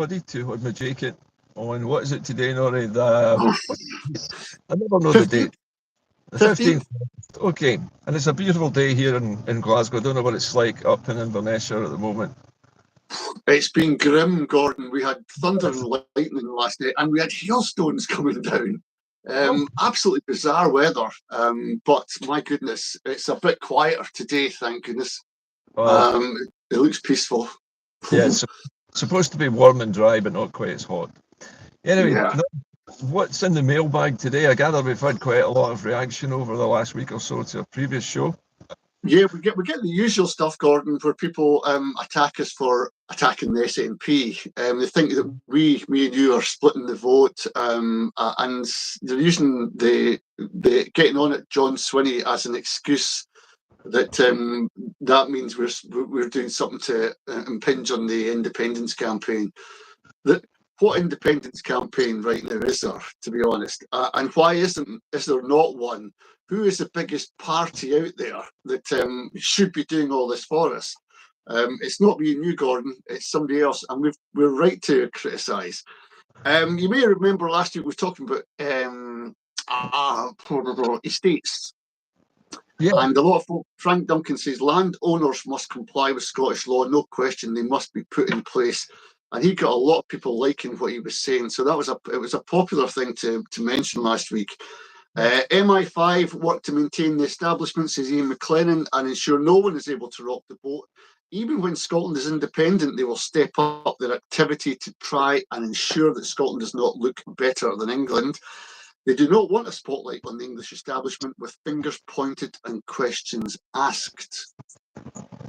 Everybody to hold my jacket on, what is it today, Norrie? I never know the 15th? date. The 15th. Okay, and it's a beautiful day here in Glasgow. I don't know what it's like up in Inverness at the moment. It's been grim, Gordon. We had thunder and lightning last night, and we had hailstones coming down. Absolutely bizarre weather. But my goodness, it's a bit quieter today, thank goodness. It looks peaceful. Yeah, it's supposed to be warm and dry, but not quite as hot. Anyway, Yeah. What's in the mailbag today? I gather we've had quite a lot of reaction over the last week or so to a previous show. Yeah, we get the usual stuff, Gordon, where people attack us for attacking the SNP. They think that me and you, are splitting the vote, and they're using the getting on at John Swinney as an excuse that that means we're doing something to impinge on the independence campaign. What independence campaign right now is there, to be honest? And why is there not one? Who is the biggest party out there that should be doing all this for us? It's not me and you, Gordon. It's somebody else, and we're right to criticise. You may remember last week we were talking about estates. Yeah. And a lot of folk, Frank Duncan says landowners must comply with Scottish law, no question. They must be put in place. And he got a lot of people liking what he was saying. So it was a popular thing to mention last week. MI5 work to maintain the establishment, says Ian McLennan, and ensure no one is able to rock the boat. Even when Scotland is independent, they will step up their activity to try and ensure that Scotland does not look better than England. They do not want a spotlight on the English establishment with fingers pointed and questions asked.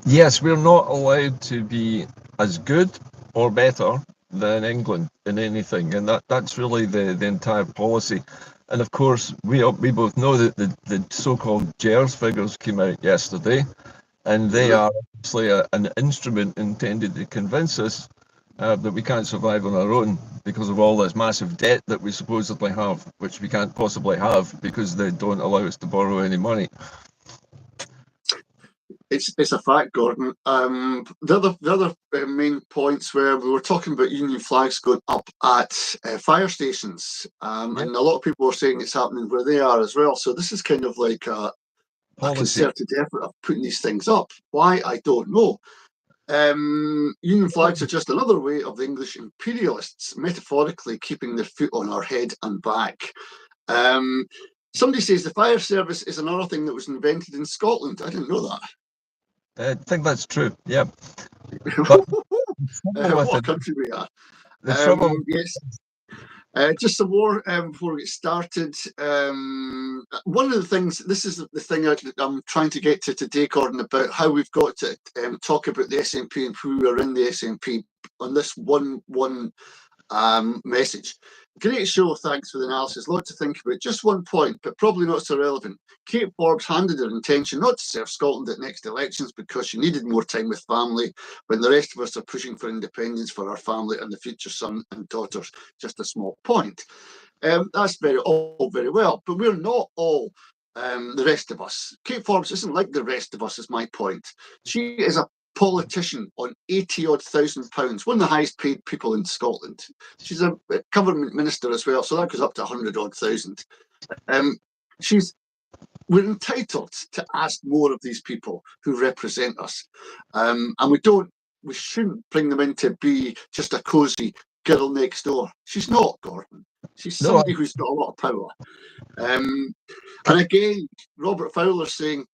Yes, we're not allowed to be as good or better than England in anything, and that's really the entire policy. And of course, we both know that the so-called GERS figures came out yesterday, and they are obviously an instrument intended to convince us that we can't survive on our own because of all this massive debt that we supposedly have, which we can't possibly have because they don't allow us to borrow any money. It's a fact, Gordon. The other main points where we were talking about Union flags going up at fire stations, and a lot of people are saying it's happening where they are as well. So this is kind of like a concerted effort of putting these things up. Why, I don't know. Union flags are just another way of the English imperialists metaphorically keeping their foot on our head and back. Somebody says the fire service is another thing that was invented in Scotland. I didn't know that. I think that's true, yeah. What country we are. Yes. Just some more before we get started. One of the things, this is the thing I'm trying to get to today, Gordon, about how we've got to talk about the SNP and who are in the SNP on this one message. Great show, thanks for the analysis. A lot to think about. Just one point, but probably not so relevant. Kate Forbes handed her intention not to serve Scotland at next elections because she needed more time with family when the rest of us are pushing for independence for our family and the future son and daughters. Just a small point. That's all very well, but we're not all the rest of us. Kate Forbes isn't like the rest of us, is my point. She is a politician on £80,000, one of the highest paid people in Scotland. She's a government minister as well, so that goes up to 100,000. We're entitled to ask more of these people who represent us, and we shouldn't bring them in to be just a cosy girl next door. She's not, Gordon. She's somebody who's got a lot of power. And again, Robert Fowler saying,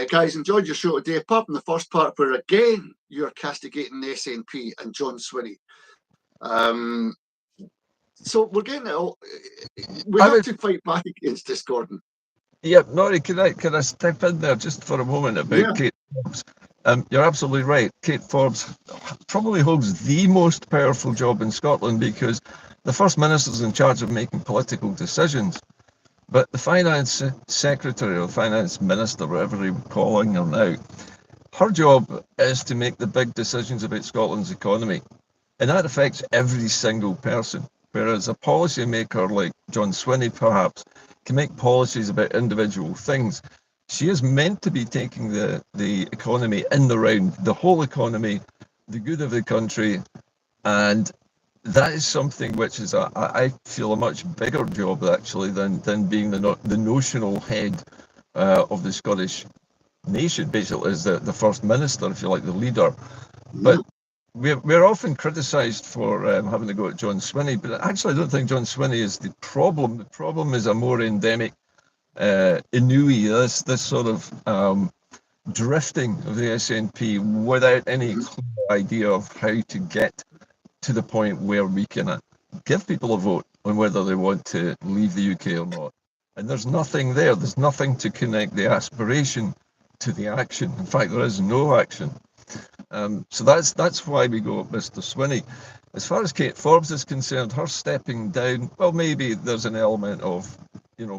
guys, enjoyed your show today, apart from the first part where again you're castigating the SNP and John Swinney. So we're getting it all. We have to fight back against this, Gordon. Yeah, Norrie, can I step in there just for a moment about Kate Forbes? You're absolutely right. Kate Forbes probably holds the most powerful job in Scotland because the First Minister's in charge of making political decisions. But the Finance Secretary or Finance Minister, whatever you're calling her now, her job is to make the big decisions about Scotland's economy. And that affects every single person. Whereas a policymaker like John Swinney, perhaps, can make policies about individual things. She is meant to be taking the economy in the round, the whole economy, the good of the country, and that is something which is, I feel, a much bigger job actually than being the notional head of the Scottish nation, basically, as the First Minister, if you like, the leader. But we're often criticised for having to go at John Swinney, but actually I don't think John Swinney is the problem. The problem is a more endemic Inui, this sort of drifting of the SNP without any clear idea of how to get to the point where we can give people a vote on whether they want to leave the UK or not. And there's nothing there. There's nothing to connect the aspiration to the action. In fact, there is no action. So that's why we go at Mr. Swinney. As far as Kate Forbes is concerned, her stepping down, well, maybe there's an element of,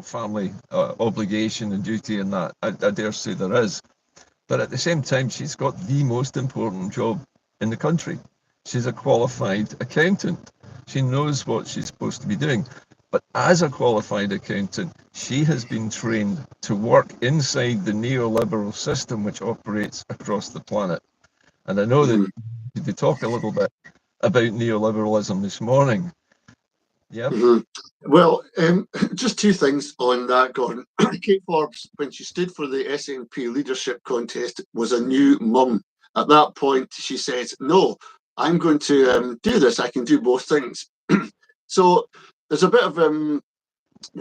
family obligation and duty in that. I dare say there is. But at the same time, she's got the most important job in the country. She's a qualified accountant. She knows what she's supposed to be doing. But as a qualified accountant, she has been trained to work inside the neoliberal system which operates across the planet. And I know that they talk a little bit about neoliberalism this morning. Yeah. Well, just two things on that, Gordon. Kate Forbes, when she stood for the SNP leadership contest, was a new mum. At that point, she said, no, I'm going to do this. I can do both things. So there's a bit of the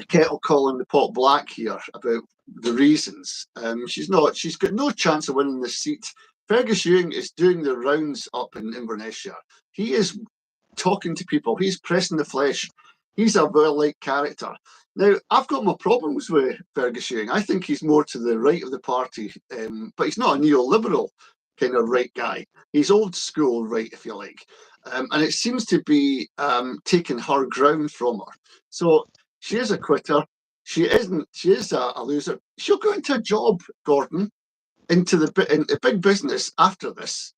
kettle calling the pot black here about the reasons. She's got no chance of winning the seat. Fergus Ewing is doing the rounds up in Inverness. He is talking to people. He's pressing the flesh. He's a well-liked character. Now, I've got my problems with Fergus Ewing. I think he's more to the right of the party, but he's not a neoliberal kind of right guy. He's old school right, if you like. And it seems to be taking her ground from her. So she is a quitter. She is a loser. She'll go into a job, Gordon, into the big business after this.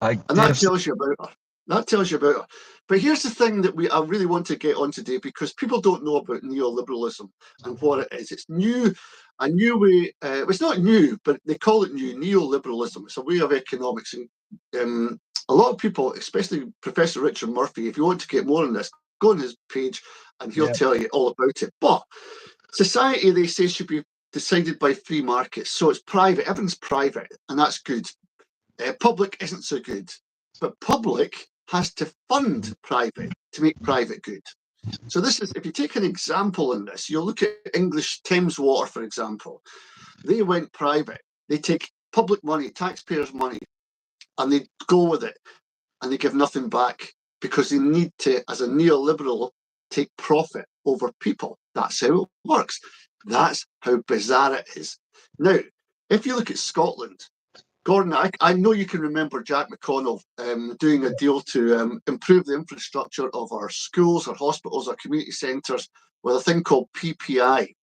And that tells you about her. That tells you about her. But here's the thing that I really want to get on today, because people don't know about neoliberalism and what it is. It's new, a new way. It's not new, but they call it new. Neoliberalism. It's a way of economics. And a lot of people, especially Professor Richard Murphy, if you want to get more on this, go on his page and he'll tell you all about it. But society, they say, should be decided by free markets. So it's private. Everything's private, and that's good. Public isn't so good. But public has to fund private to make private good. So this is, if you take an example in this, you'll look at English Thames Water, for example. They went private. They take public money, taxpayers' money, and they go with it, and they give nothing back because they need to, as a neoliberal, take profit over people. That's how it works. That's how bizarre it is. Now, if you look at Scotland, Gordon, I know you can remember Jack McConnell doing a deal to improve the infrastructure of our schools, our hospitals, our community centres with a thing called PPI,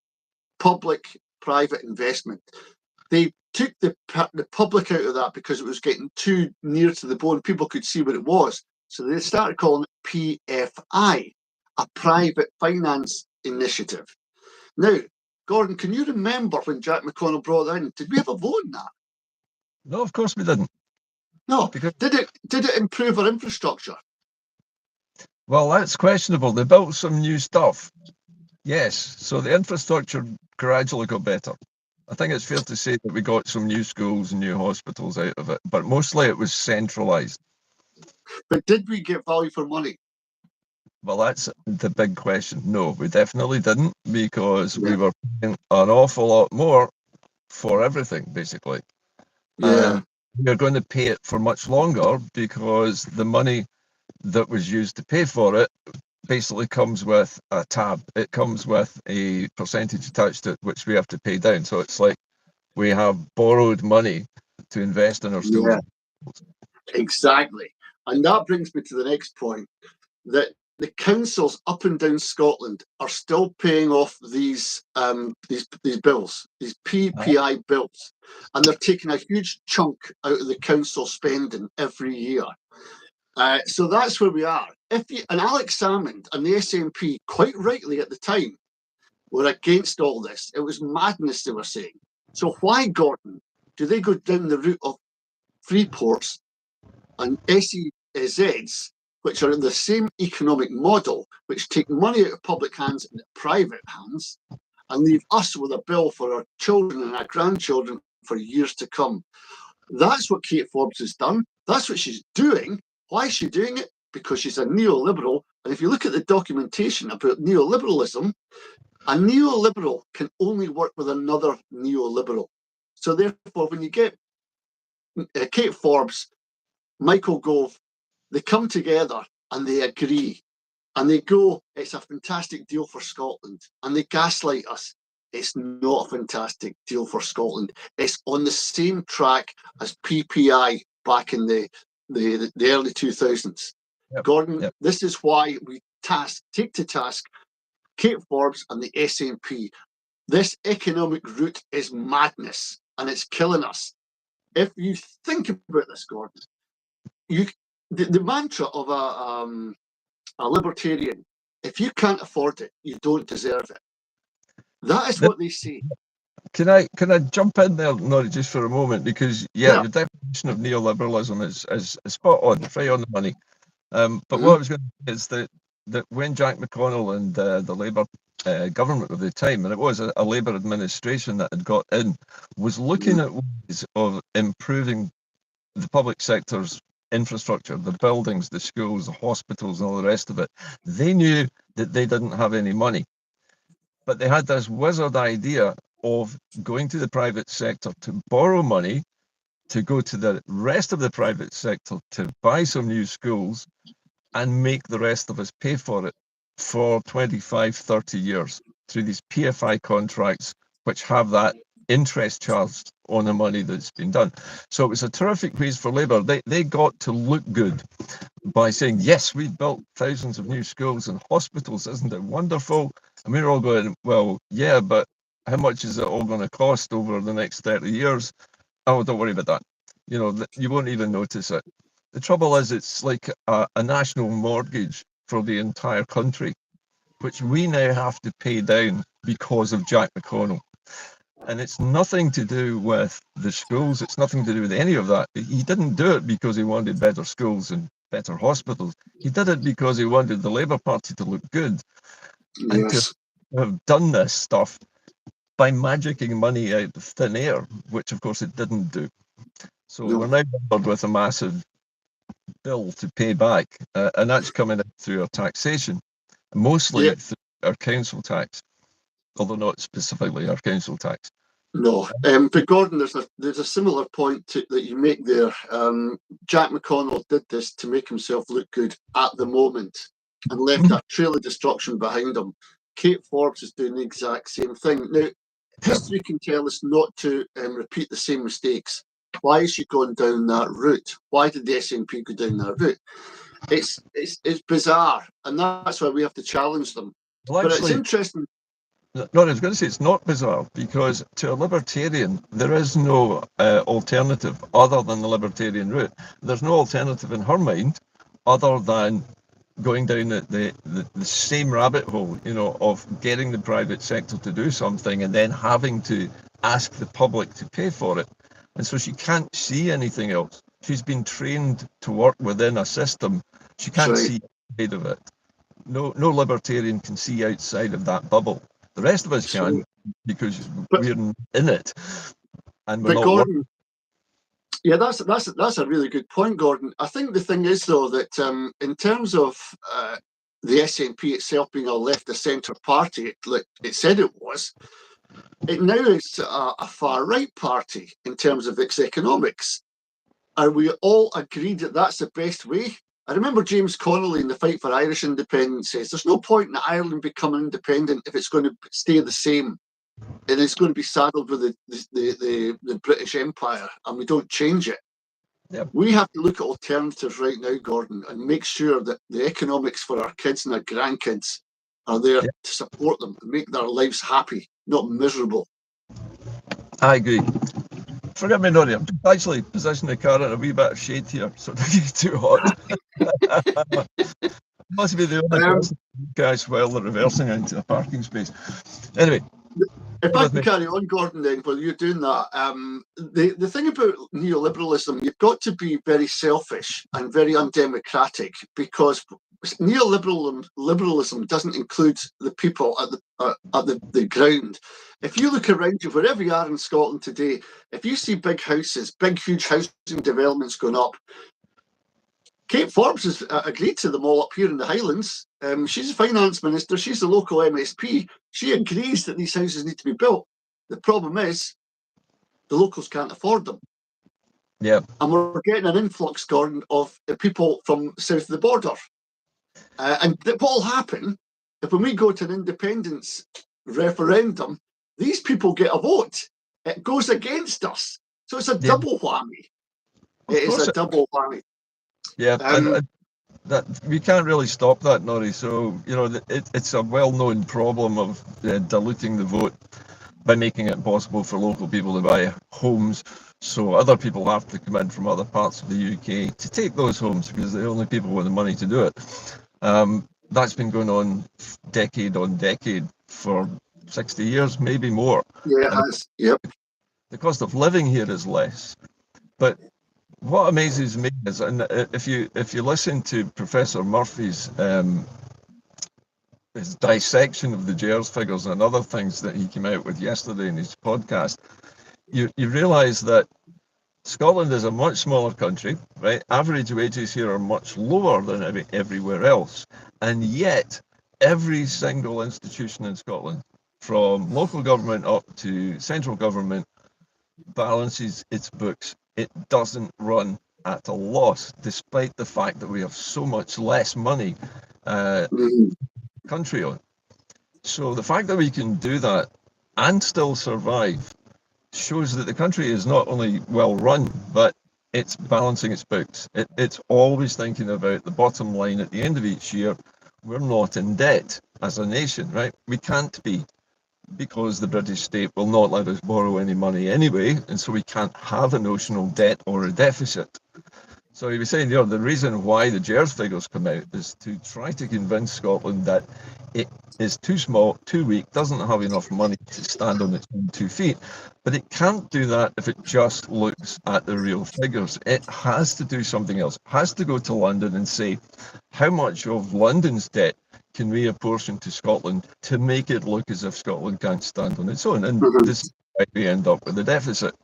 public-private investment. They took the public out of that because it was getting too near to the bone. People could see what it was. So they started calling it PFI, a private finance initiative. Now, Gordon, can you remember when Jack McConnell brought that in? Did we have a vote on that? No, of course we didn't. No, because did it improve our infrastructure? Well, that's questionable. They built some new stuff. Yes, so the infrastructure gradually got better. I think it's fair to say that we got some new schools and new hospitals out of it, but mostly it was centralised. But did we get value for money? Well, that's the big question. No, we definitely didn't, because we were paying an awful lot more for everything, basically. And we're going to pay it for much longer because the money that was used to pay for it basically comes with a tab. It comes with a percentage attached to it, which we have to pay down. So it's like we have borrowed money to invest in our schools. Yeah, exactly. And that brings me to the next point, that the councils up and down Scotland are still paying off these bills, these PPI bills, and they're taking a huge chunk out of the council spending every year. So that's where we are. And Alex Salmond and the SNP, quite rightly at the time, were against all this. It was madness, they were saying. So why, Gordon, do they go down the route of free ports and SEZs, which are in the same economic model, which take money out of public hands into private hands and leave us with a bill for our children and our grandchildren for years to come. That's what Kate Forbes has done. That's what she's doing. Why is she doing it? Because she's a neoliberal. And if you look at the documentation about neoliberalism, a neoliberal can only work with another neoliberal. So therefore, when you get Kate Forbes, Michael Gove, they come together and they agree. And they go, it's a fantastic deal for Scotland. And they gaslight us. It's not a fantastic deal for Scotland. It's on the same track as PPI back in the early 2000s. Yep. Gordon, This is why we take to task Kate Forbes and the SNP. This economic route is madness and it's killing us. If you think about this, Gordon, the mantra of a libertarian, if you can't afford it, you don't deserve it. That is what they say. Can I jump in there, Norrie, just for a moment? Because your definition of neoliberalism is spot on, right on the money. But what I was going to say is that when Jack McConnell and the Labour government of the time, and it was a Labour administration that had got in, was looking at ways of improving the public sector's infrastructure, the buildings, the schools, the hospitals, and all the rest of it. They knew that they didn't have any money. But they had this wizard idea of going to the private sector to borrow money, to go to the rest of the private sector to buy some new schools and make the rest of us pay for it for 25, 30 years through these PFI contracts, which have that interest charged on the money that's been done. So it was a terrific piece for Labour. They got to look good by saying, yes, we've built thousands of new schools and hospitals, isn't it wonderful? And we're all going, well, yeah, but how much is it all going to cost over the next 30 years? Oh, don't worry about that. You know, you won't even notice it. The trouble is, it's like a national mortgage for the entire country, which we now have to pay down because of Jack McConnell. And it's nothing to do with the schools. It's nothing to do with any of that. He didn't do it because he wanted better schools and better hospitals. He did it because he wanted the Labour Party to look good. Yes. And to have done this stuff by magicking money out of thin air, which of course it didn't do. So we're now bothered with a massive bill to pay back, and that's coming in through our taxation, mostly through our council tax, although not specifically our council tax. No, but Gordon, there's a similar point that you make there. Jack McConnell did this to make himself look good at the moment and left a trail of destruction behind him. Kate Forbes is doing the exact same thing. Now, history can tell us not to repeat the same mistakes. Why is she going down that route? Why did the SNP go down that route? It's bizarre, and that's why we have to challenge them. Well, actually, but it's interesting. No, I was going to say it's not bizarre, because to a libertarian, there is no alternative other than the libertarian route. There's no alternative in her mind other than going down the same rabbit hole, you know, of getting the private sector to do something and then having to ask the public to pay for it. And so she can't see anything else. She's been trained to work within a system. She can't see outside of it. No libertarian can see outside of that bubble. The rest of us can, because we're in it, and we're not. Gordon, yeah, that's a really good point, Gordon. I think the thing is, though, that in terms of the SNP itself being a left of centre party, like it said it was, it now is a far right party in terms of its economics. Are we all agreed that that's the best way? I remember James Connolly in the fight for Irish independence says there's no point in Ireland becoming independent if it's going to stay the same, and it's going to be saddled with the British Empire, and we don't change it. Yep. We have to look at alternatives right now, Gordon, and make sure that the economics for our kids and our grandkids are there to support them and make their lives happy, not miserable. I agree. Forgive me, Norrie, I'm actually positioning the car in a wee bit of shade here, so it doesn't get too hot. Must be the only person guys while they're reversing into a parking space. Anyway, If I can carry on, Gordon, then while you're doing that, the thing about neoliberalism, you've got to be very selfish and very undemocratic, because neoliberalism doesn't include the people at the ground. If you look around you, wherever you are in Scotland today, if you see big houses, big huge housing developments going up, Kate Forbes has agreed to them all up here in the Highlands. She's a finance minister. She's the local MSP. She agrees that these houses need to be built. The problem is the locals can't afford them. Yeah. And we're getting an influx, Gordon, of people from south of the border. And what will happen if, when we go to an independence referendum, these people get a vote? It goes against us. So it's a double whammy. It is a double whammy. Yeah, and that we can't really stop that, Norrie. So, you know, it's a well-known problem of diluting the vote by making it possible for local people to buy homes. So other people have to come in from other parts of the UK to take those homes because they're the only people with the money to do it. That's been going on decade on decade for 60 years, maybe more. Yeah, it has. Yep. The cost of living here is less. But what amazes me is, and if you listen to Professor Murphy's his dissection of the GERS figures and other things that he came out with yesterday in his podcast, you realise that Scotland is a much smaller country, right? Average wages here are much lower than everywhere else, and yet every single institution in Scotland, from local government up to central government, balances its books. It doesn't run at a loss, despite the fact that we have so much less money country on. So the fact that we can do that and still survive shows that the country is not only well run, but it's balancing its books. It's always thinking about the bottom line at the end of each year. We're not in debt as a nation, right? We can't be, because the British state will not let us borrow any money anyway, and so we can't have a notional debt or a deficit. So he was saying, you know, the reason why the GERS figures come out is to try to convince Scotland that it is too small, too weak, doesn't have enough money to stand on its own 2 feet. But it can't do that if it just looks at the real figures. It has to do something else. It has to go to London and say, how much of London's debt can we apportion to Scotland to make it look as if Scotland can't stand on its own? And this is why we end up with a deficit.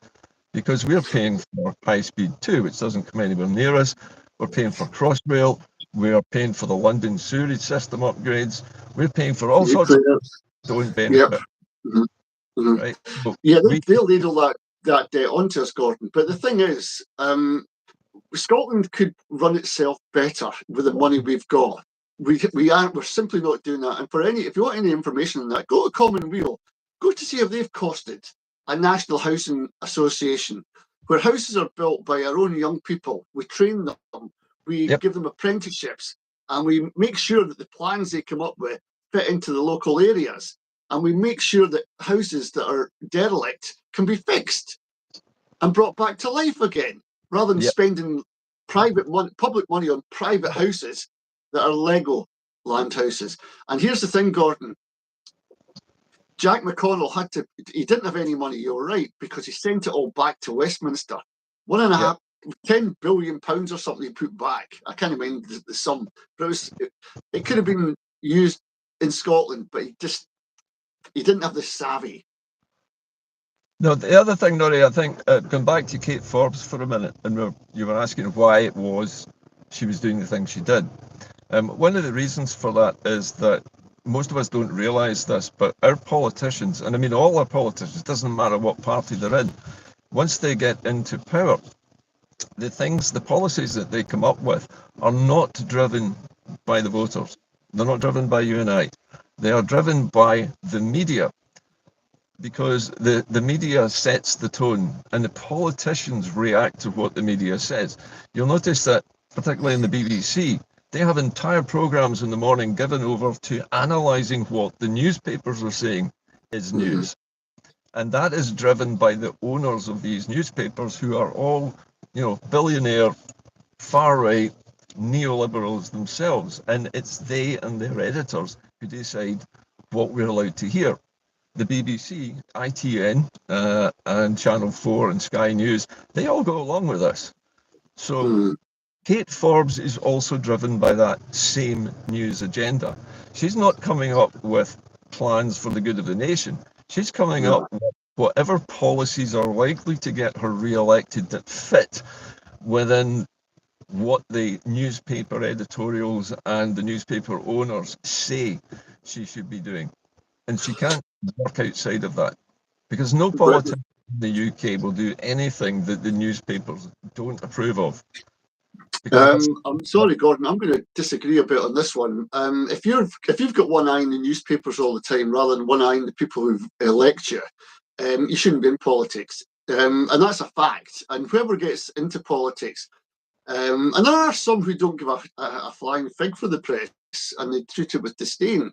Because we're paying for high speed 2, which doesn't come anywhere near us. We're paying for Crossrail. We're paying for the London sewerage system upgrades. We're paying for all sorts of things that don't benefit. Yep. Right? So yeah, they'll ladle that debt onto us, Gordon. But the thing is, Scotland could run itself better with the money we've got. We're simply not doing that. And if you want any information on that, go to Commonweal. Go to see if they've costed a national housing association where houses are built by our own young people. We train them, we give them apprenticeships, and we make sure that the plans they come up with fit into the local areas. And we make sure that houses that are derelict can be fixed and brought back to life again, rather than spending public money on private houses that are Lego land houses. And here's the thing, Gordon. Jack McConnell he didn't have any money, you're right, because he sent it all back to Westminster. 10 billion pounds or something he put back. I can't remember the sum, but it could have been used in Scotland, but he didn't have the savvy. No, the other thing, Norrie, I think, going back to Kate Forbes for a minute, and you were asking why it was she was doing the things she did. One of the reasons for that is that most of us don't realise this, but our politicians, and I mean all our politicians, doesn't matter what party they're in, once they get into power, the policies that they come up with are not driven by the voters. They're not driven by you and I. They are driven by the media, because the media sets the tone and the politicians react to what the media says. You'll notice that, particularly in the BBC, they have entire programmes in the morning given over to analysing what the newspapers are saying is news. And that is driven by the owners of these newspapers, who are all, billionaire, far-right neoliberals themselves. And it's they and their editors who decide what we're allowed to hear. the BBC, ITN, and Channel 4 and Sky News, they all go along with this. So Kate Forbes is also driven by that same news agenda. She's not coming up with plans for the good of the nation. She's coming up with whatever policies are likely to get her re-elected that fit within what the newspaper editorials and the newspaper owners say she should be doing. And she can't work outside of that, because no politician in the UK will do anything that the newspapers don't approve of. I'm sorry, Gordon. I'm going to disagree a bit on this one. If you've got one eye in the newspapers all the time rather than one eye in the people who elect you, you shouldn't be in politics. And that's a fact. And whoever gets into politics, and there are some who don't give a flying fig for the press and they treat it with disdain.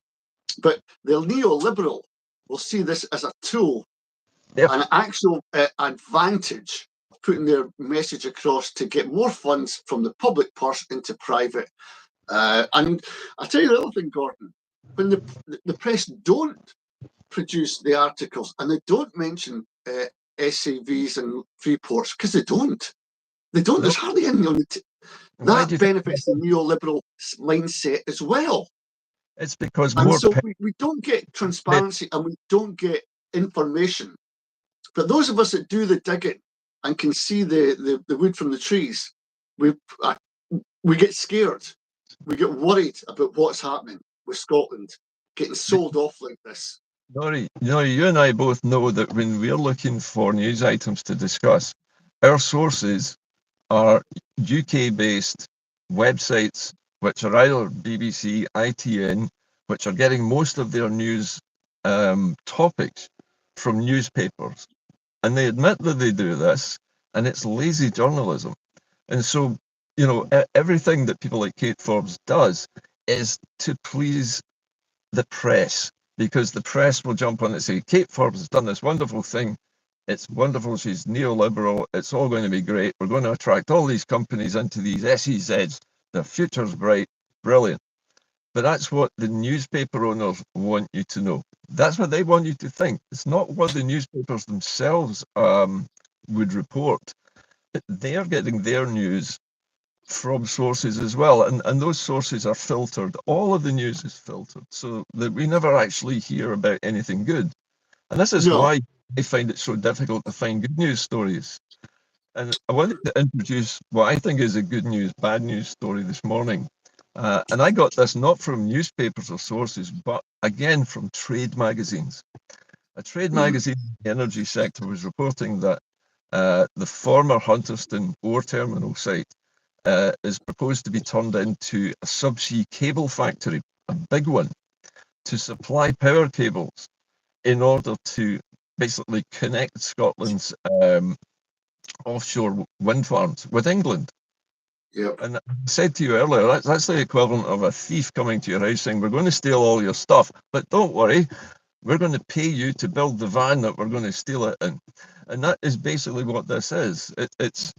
But the neoliberal will see this as a tool, an actual advantage, putting their message across to get more funds from the public purse into private. And I'll tell you the other thing, Gordon, when the press don't produce the articles and they don't mention SAVs and free ports, because they don't. There's hardly any on the that benefits the neoliberal mindset as well. It's because we don't get transparency and we don't get information. But those of us that do the digging and can see the wood from the trees, we get scared. We get worried about what's happening with Scotland getting sold off like this. Norrie, you and I both know that when we're looking for news items to discuss, our sources are UK-based websites, which are either BBC, ITN, which are getting most of their news topics from newspapers. And they admit that they do this, and it's lazy journalism. And so, everything that people like Kate Forbes does is to please the press, because the press will jump on and say, Kate Forbes has done this wonderful thing. It's wonderful. She's neoliberal. It's all going to be great. We're going to attract all these companies into these SEZs. The future's bright. Brilliant. But that's what the newspaper owners want you to know. That's what they want you to think. It's not what the newspapers themselves would report. They're getting their news from sources as well. And those sources are filtered. All of the news is filtered so that we never actually hear about anything good. And this is why I find it so difficult to find good news stories. And I wanted to introduce what I think is a good news, bad news story this morning. And I got this not from newspapers or sources, but again from trade magazines. A trade magazine in the energy sector was reporting that the former Hunterston ore terminal site is proposed to be turned into a subsea cable factory, a big one, to supply power cables in order to basically connect Scotland's offshore wind farms with England. Yep. And I said to you earlier, that's the equivalent of a thief coming to your house saying, we're going to steal all your stuff, but don't worry, we're going to pay you to build the van that we're going to steal it in. And that is basically what this is. It's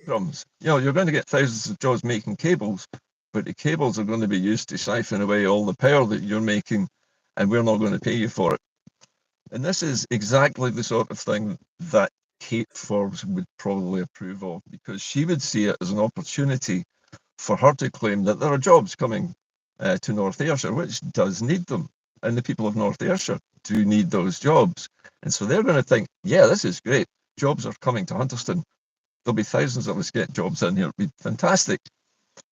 crumbs. You're going to get thousands of jobs making cables, but the cables are going to be used to siphon away all the power that you're making, and we're not going to pay you for it. And this is exactly the sort of thing that Kate Forbes would probably approve of, because she would see it as an opportunity for her to claim that there are jobs coming to North Ayrshire, which does need them. And the people of North Ayrshire do need those jobs. And so they're going to think, yeah, this is great. Jobs are coming to Hunterston. There'll be thousands of us get jobs in here. It'll be fantastic.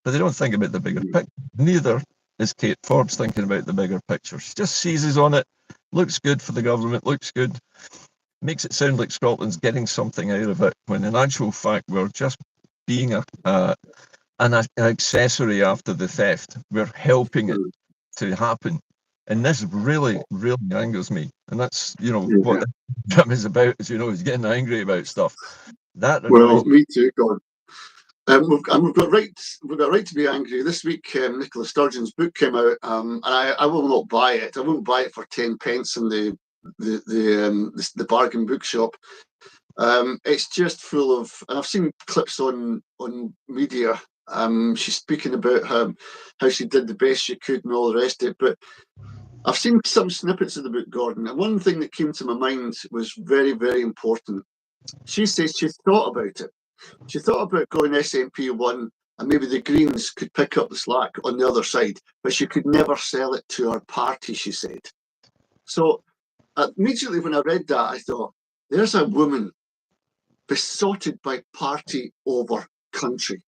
But they don't think about the bigger picture. Neither is Kate Forbes thinking about the bigger picture. She just seizes on it, looks good for the government, looks good, makes it sound like Scotland's getting something out of it, when in actual fact we're just being an accessory after the theft. We're helping it to happen. And this really, really angers me. And that's, what the program is about, is getting angry about stuff. Well, me too, God. We've got right to be angry. This week, Nicola Sturgeon's book came out, and I will not buy it. I won't buy it for 10 pence in the bargain bookshop. It's just full of, and I've seen clips on media. She's speaking about how she did the best she could and all the rest of it. But I've seen some snippets of the book, Gordon, and one thing that came to my mind was very, very important. She says she thought about it. She thought about going SNP1 and maybe the Greens could pick up the slack on the other side, but she could never sell it to her party, she said. So immediately when I read that, I thought, there's a woman besotted by party over country.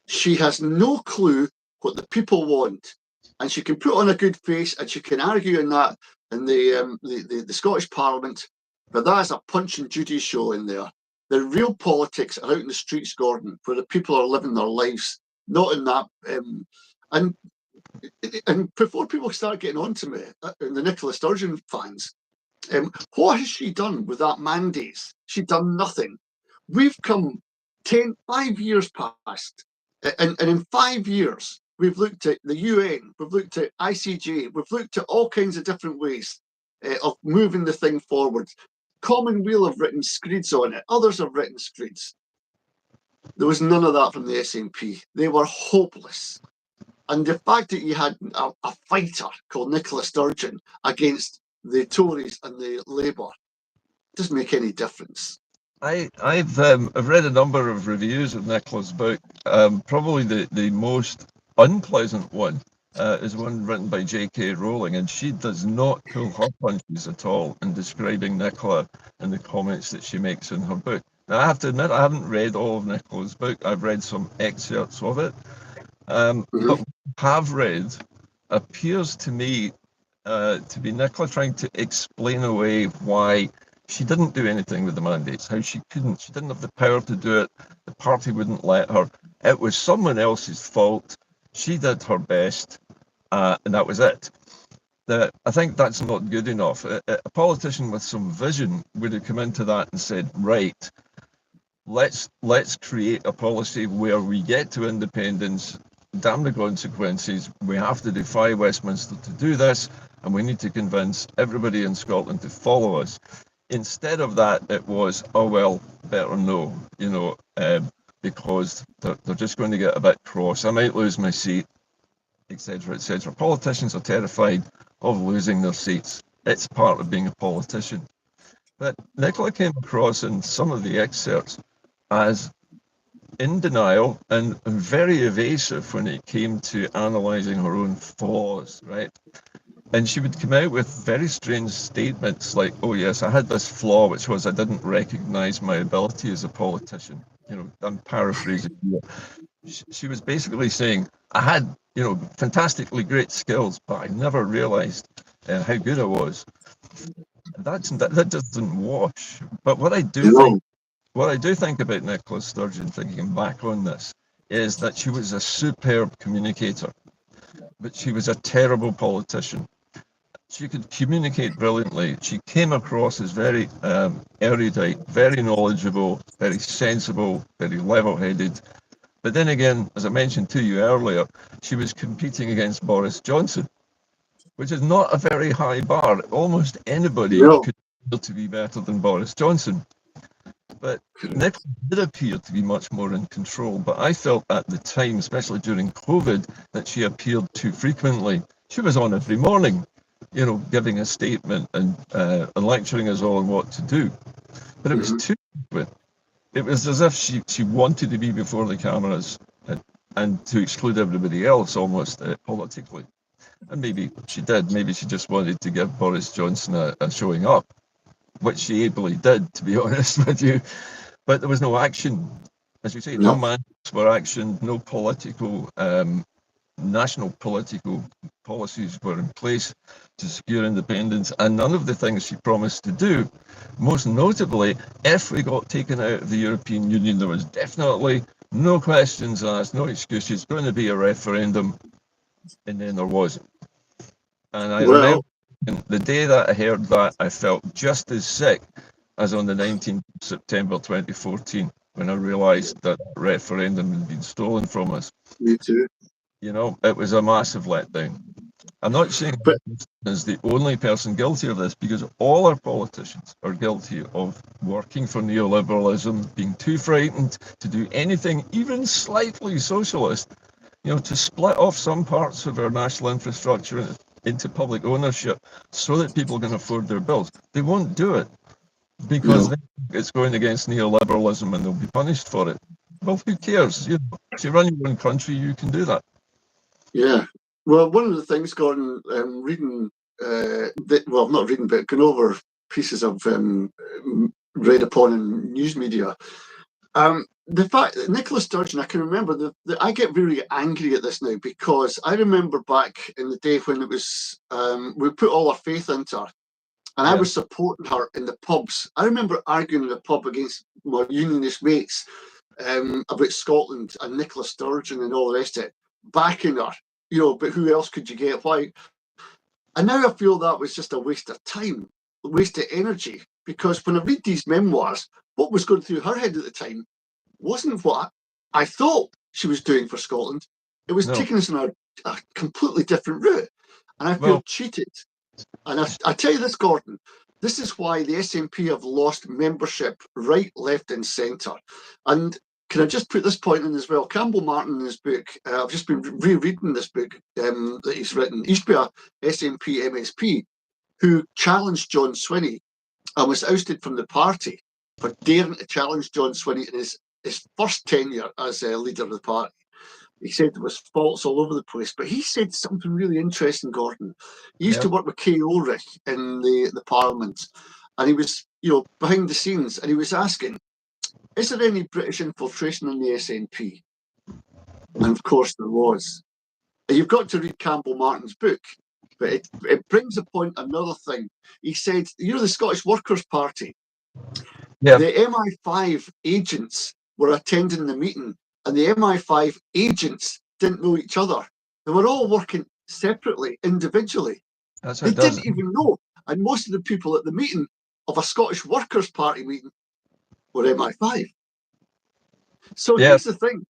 She has no clue what the people want, and she can put on a good face and she can argue in that in the Scottish Parliament, but that is a Punch and Judy show in there. The real politics are out in the streets, Gordon, where the people are living their lives, not in that. And before people start getting on to me, the Nicola Sturgeon fans, what has she done with that mandate? She's done nothing. We've come 5 years past, and in 5 years, we've looked at the UN, we've looked at ICJ, we've looked at all kinds of different ways of moving the thing forward. Commonweal have written screeds on it, others have written screeds. There was none of that from the SNP. They were hopeless. And the fact that you had a fighter called Nicola Sturgeon against the Tories and the Labour doesn't make any difference. I've read a number of reviews of Nicola's book. Probably the most unpleasant one is one written by J.K. Rowling, and she does not pull her punches at all in describing Nicola and the comments that she makes in her book. Now, I have to admit, I haven't read all of Nicola's book. I've read some excerpts of it. But what I have read appears to me to be Nicola trying to explain away why she didn't do anything with the mandates, how she didn't have the power to do it, the party wouldn't let her, it was someone else's fault, she did her best, and that was it. I think that's not good enough. A politician with some vision would have come into that and said, right, let's create a policy where we get to independence, damn the consequences, we have to defy Westminster to do this, and we need to convince everybody in Scotland to follow us. Instead of that, it was, oh well, better no, because they're just going to get a bit cross. I might lose my seat, etc., etc. Politicians are terrified of losing their seats. It's part of being a politician. But Nicola came across in some of the excerpts as in denial and very evasive when it came to analysing her own flaws, right? And she would come out with very strange statements like, oh yes, I had this flaw, which was I didn't recognise my ability as a politician. I'm paraphrasing here. She was basically saying, I had, fantastically great skills, but I never realised how good I was. That doesn't wash. But what I do think about Nicola Sturgeon, thinking back on this, is that she was a superb communicator, but she was a terrible politician. She could communicate brilliantly. She came across as very erudite, very knowledgeable, very sensible, very level-headed. But then again, as I mentioned to you earlier, she was competing against Boris Johnson, which is not a very high bar. Almost anybody could appear to be better than Boris Johnson. But Nicola did appear to be much more in control. But I felt at the time, especially during COVID, that she appeared too frequently. She was on every morning, giving a statement and lecturing us all on what to do. But it was too frequent. It was as if she wanted to be before the cameras and to exclude everybody else almost politically. And maybe she did. Maybe she just wanted to give Boris Johnson a showing up, which she ably did, to be honest with you. But there was no action. As you say, no mandates for action, no political national political policies were in place to secure independence, and none of the things she promised to do. Most notably, if we got taken out of the European Union, there was definitely no questions asked, no excuses, going to be a referendum, and then there wasn't. And I remember the day that I heard that, I felt just as sick as on the 19th of September 2014, when I realised that referendum had been stolen from us. Me too. It was a massive letdown. I'm not saying that is the only person guilty of this, because all our politicians are guilty of working for neoliberalism, being too frightened to do anything, even slightly socialist, to split off some parts of our national infrastructure into public ownership so that people can afford their bills. They won't do it because it's going against neoliberalism and they'll be punished for it. Well, who cares? You know, if you run your own country, you can do that. Yeah. Well, one of the things, Gordon, reading, well, not reading, but going over pieces I've read upon in news media. The fact that Nicola Sturgeon, I can remember I get really angry at this now because I remember back in the day when it was we put all our faith into her, and I was supporting her in the pubs. I remember arguing in the pub against my unionist mates about Scotland and Nicola Sturgeon and all the rest of it, backing her. You know, but who else could you get? Why? And now I feel that was just a waste of time, a waste of energy, because when I read these memoirs, what was going through her head at the time wasn't what I thought she was doing for Scotland. It was taking us on a completely different route. And I feel cheated. And I tell you this, Gordon, this is why the SNP have lost membership right, left and centre. And can I just put this point in as well? Campbell Martin in his book, I've just been rereading this book that he's written. He used to be a SNP MSP who challenged John Swinney and was ousted from the party for daring to challenge John Swinney in his first tenure as a leader of the party. He said there was faults all over the place, but he said something really interesting, Gordon. He used to work with Kay Ulrich in the Parliament, and he was, behind the scenes, and he was asking, is there any British infiltration in the SNP? And of course there was. And you've got to read Campbell Martin's book, but it brings a point, another thing. He said, the Scottish Workers' Party, the MI5 agents were attending the meeting, and the MI5 agents didn't know each other. They were all working separately, individually. They didn't even know. And most of the people at the meeting of a Scottish Workers' Party meeting were MI5. So here's the thing.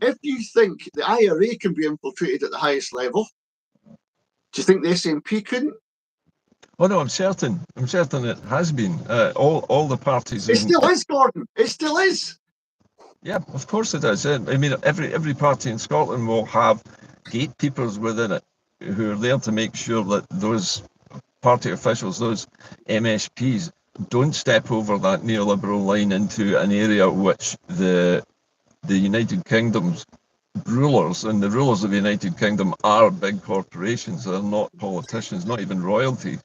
If you think the IRA can be infiltrated at the highest level, do you think the SNP couldn't? Oh no, I'm certain it has been. All the parties. It still is, Gordon. It still is. Yeah, of course it is. I mean, every party in Scotland will have gatekeepers within it who are there to make sure that those party officials, those MSPs, don't step over that neoliberal line into an area which the United Kingdom's rulers and the rulers of the United Kingdom are big corporations. They're not politicians, not even royalty,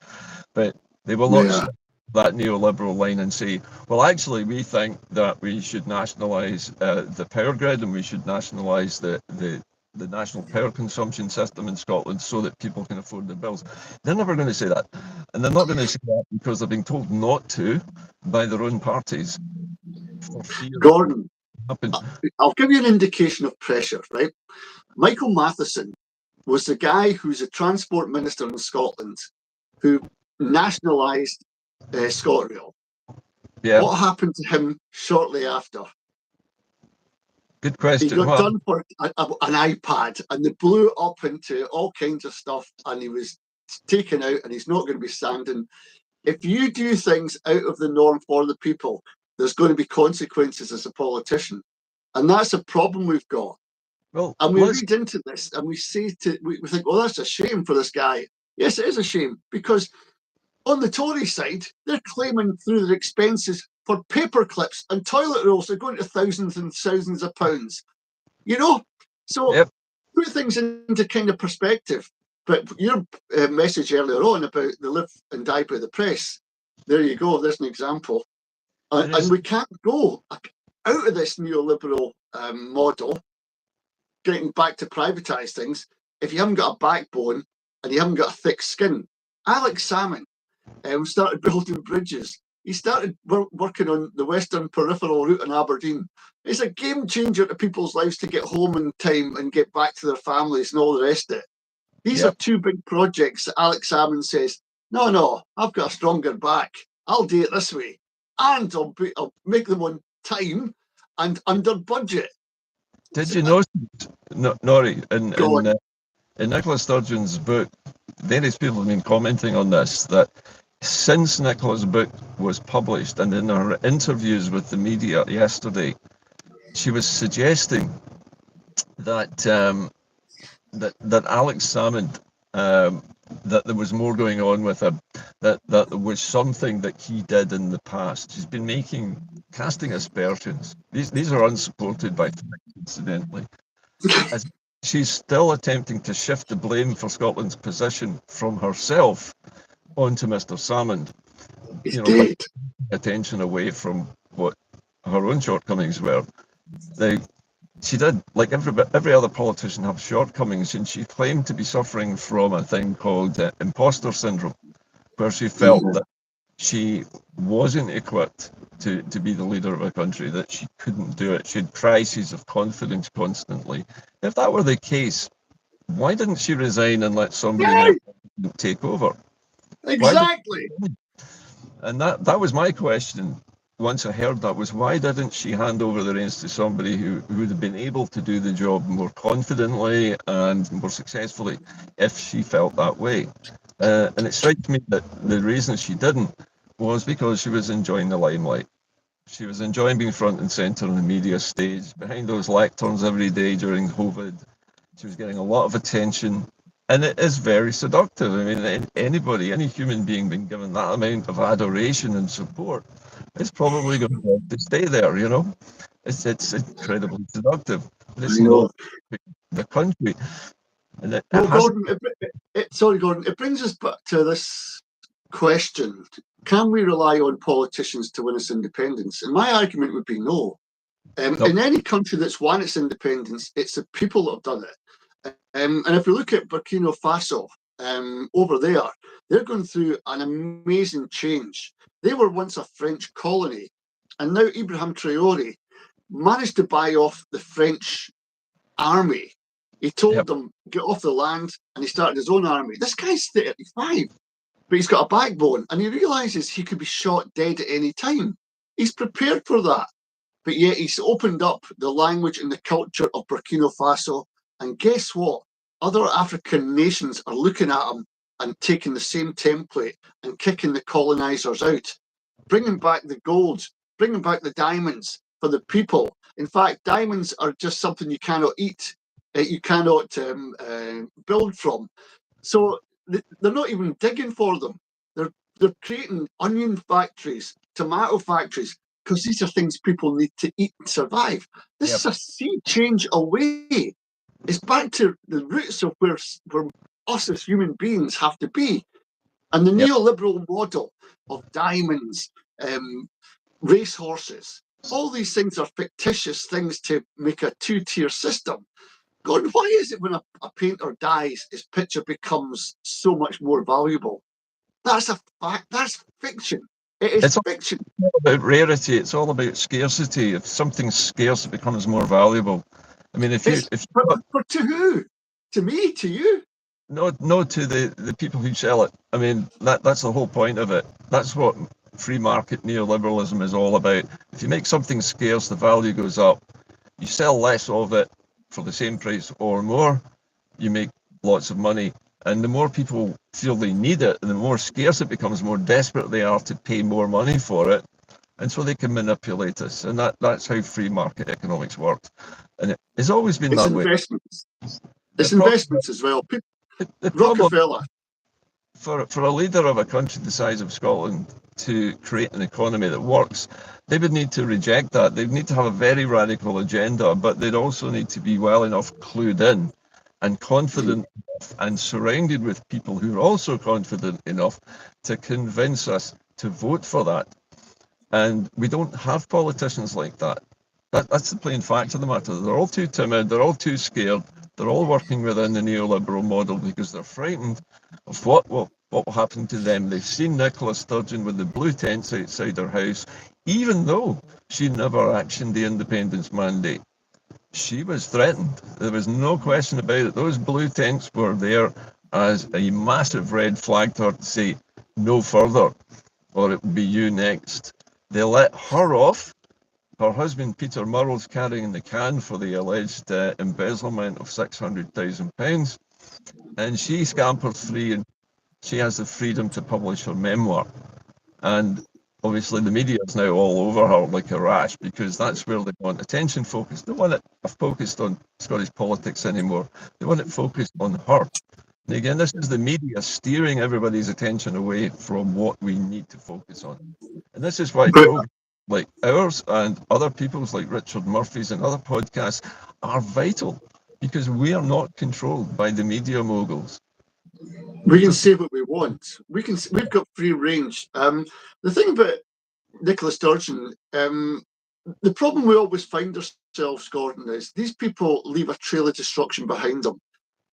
but they will not step that neoliberal line and say, well, actually, we think that we should nationalise the power grid and we should nationalise the national power consumption system in Scotland so that people can afford their bills. They're never going to say that. And they're not going to say that because they're being told not to by their own parties. Gordon, I'll give you an indication of pressure, right? Michael Matheson was the guy who's a transport minister in Scotland who nationalised ScotRail. Yeah. What happened to him shortly after? Good question. He got done for an iPad, and they blew it up into all kinds of stuff, and he was taken out, and he's not going to be standing. If you do things out of the norm for the people, there's going to be consequences as a politician, and that's a problem we've got. Well, and we read into this, and we say we think, well, that's a shame for this guy. Yes, it is a shame, because on the Tory side, they're claiming through their expenses for paper clips and toilet rolls are going to thousands and thousands of pounds. So put things into kind of perspective. But your message earlier on about the live and die by the press, there you go. There's an example. And we can't go out of this neoliberal model, getting back to privatise things, if you haven't got a backbone and you haven't got a thick skin. Alex Salmond started building bridges. He started working on the Western Peripheral Route in Aberdeen. It's a game changer to people's lives to get home in time and get back to their families and all the rest of it. These are two big projects that Alex Salmond says, no, I've got a stronger back. I'll do it this way. And I'll make them on time and under budget. Did you know, Norrie, in Nicola Sturgeon's book, various people have been commenting on this, that since Nicola's book was published and in her interviews with the media yesterday, she was suggesting that that Alex Salmond that there was more going on with him, that there was something that he did in the past. She's been casting aspersions. These are unsupported by facts, incidentally. As she's still attempting to shift the blame for Scotland's position from herself onto Mr. Salmond. He's dead. Attention away from what her own shortcomings were. She did, like every other politician, have shortcomings, and she claimed to be suffering from a thing called imposter syndrome, where she felt that she wasn't equipped to be the leader of a country, that she couldn't do it. She had crises of confidence constantly. If that were the case, why didn't she resign and let somebody new take over? Exactly. And that was my question. Once I heard that, was why didn't she hand over the reins to somebody who would have been able to do the job more confidently and more successfully if she felt that way? And it strikes me that the reason she didn't was because she was enjoying the limelight. She was enjoying being front and centre on the media stage, behind those lecterns every day during COVID. She was getting a lot of attention, and it is very seductive. I mean, any human being being given that amount of adoration and support is probably going to want to stay there, you know? It's incredibly seductive, but it's not the country. And Gordon, Gordon, it brings us back to this question. Can we rely on politicians to win us independence? And my argument would be no. No. In any country that's won its independence, it's the people that have done it. And if we look at Burkina Faso, over there, they're going through an amazing change. They were once a French colony, and now Ibrahim Traore managed to buy off the French army. He told them, get off the land, and he started his own army. This guy's 35, but he's got a backbone, and he realizes he could be shot dead at any time. He's prepared for that, but yet he's opened up the language and the culture of Burkina Faso, and guess what? Other African nations are looking at him and taking the same template and kicking the colonizers out, bringing back the gold, bringing back the diamonds for the people. In fact, diamonds are just something you cannot eat, you cannot build from. So they're not even digging for them. They're creating onion factories, tomato factories, because these are things people need to eat and survive. This is a sea change away. It's back to the roots of where us as human beings have to be. And the neoliberal model of diamonds, racehorses, all these things are fictitious things to make a two-tier system. God, why is it when a painter dies, his picture becomes so much more valuable? That's a fact. That's fiction. It's fiction. It's all about rarity. It's all about scarcity. If something's scarce, it becomes more valuable. I mean, but to who? To me? To you? No, to the people who sell it. I mean, that's the whole point of it. That's what free market neoliberalism is all about. If you make something scarce, the value goes up. You sell less of it for the same price or more, you make lots of money. And the more people feel they need it, and the more scarce it becomes, more desperate they are to pay more money for it. And so they can manipulate us. And that's how free market economics works. And it's always been that way. It's investments as well. Rockefeller. For a leader of a country the size of Scotland to create an economy that works, they would need to reject that. They'd need to have a very radical agenda, but they'd also need to be well enough clued in and confident enough and surrounded with people who are also confident enough to convince us to vote for that. And we don't have politicians like that. That's the plain fact of the matter. They're all too timid, they're all too scared, they're all working within the neoliberal model because they're frightened of what will happen to them. They've seen Nicola Sturgeon with the blue tents outside her house, even though she never actioned the independence mandate. She was threatened. There was no question about it. Those blue tents were there as a massive red flag to her to say, no further, or it will be you next. They let her off. Her husband, Peter Murrell's carrying the can for the alleged embezzlement of £600,000. And she scampers free, and she has the freedom to publish her memoir. And obviously the media is now all over her like a rash, because that's where they want attention focused. They want it focused on Scottish politics anymore. They want it focused on her. Again, this is the media steering everybody's attention away from what we need to focus on. And this is why programs like ours and other people's like Richard Murphy's and other podcasts are vital, because we are not controlled by the media moguls. We can say what we want. We've got free range. The thing about Nicola Sturgeon, the problem we always find ourselves, Gordon, is these people leave a trail of destruction behind them.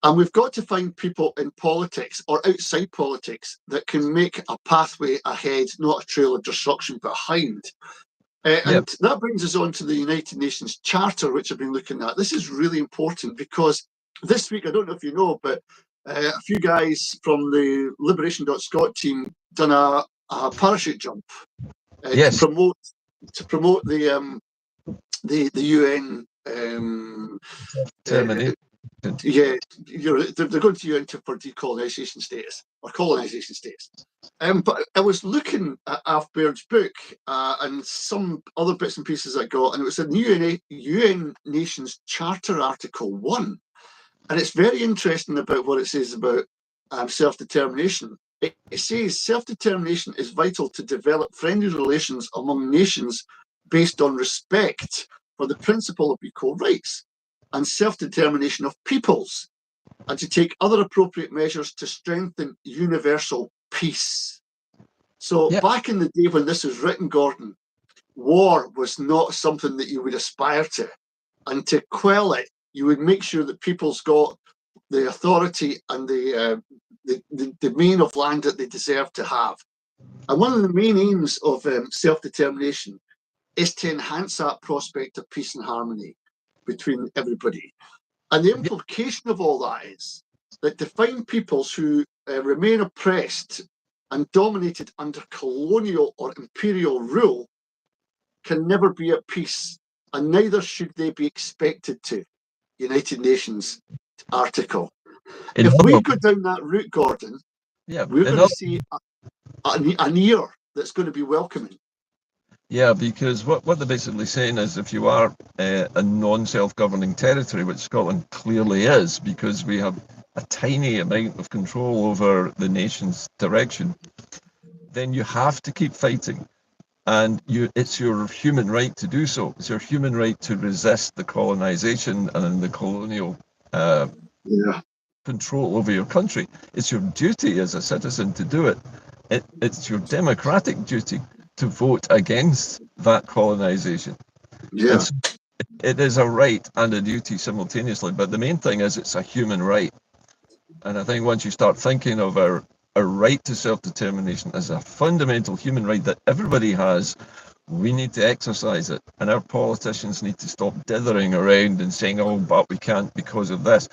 And we've got to find people in politics or outside politics that can make a pathway ahead, not a trail of destruction behind. And that brings us on to the United Nations Charter, which I've been looking at. This is really important because this week, I don't know if you know, but a few guys from the Liberation.Scot team done a parachute jump to promote the UN. They're going to UN for decolonisation status or colonisation status. But I was looking at Alf Baird's book and some other bits and pieces I got, and it was in the UN Nations Charter Article 1. And it's very interesting about what it says about self-determination. It says self-determination is vital to develop friendly relations among nations based on respect for the principle of equal rights and self-determination of peoples, and to take other appropriate measures to strengthen universal peace. So back in the day when this was written, Gordon, war was not something that you would aspire to. And to quell it, you would make sure that people's got the authority and the domain of land that they deserve to have. And one of the main aims of self-determination is to enhance that prospect of peace and harmony between everybody. And the implication of all that is that defined peoples who remain oppressed and dominated under colonial or imperial rule can never be at peace, and neither should they be expected to. United Nations article. If we go down that route, Gordon, we're going to see an ear that's going to be welcoming. Yeah, because what they're basically saying is if you are a non-self-governing territory, which Scotland clearly is, because we have a tiny amount of control over the nation's direction, then you have to keep fighting. And it's your human right to do so. It's your human right to resist the colonization and the colonial control over your country. It's your duty as a citizen to do it. It's your democratic duty to vote against that colonization. Yeah. It is a right and a duty simultaneously, but the main thing is it's a human right. And I think once you start thinking of our right to self-determination as a fundamental human right that everybody has, we need to exercise it. And our politicians need to stop dithering around and saying, oh, but we can't because of this.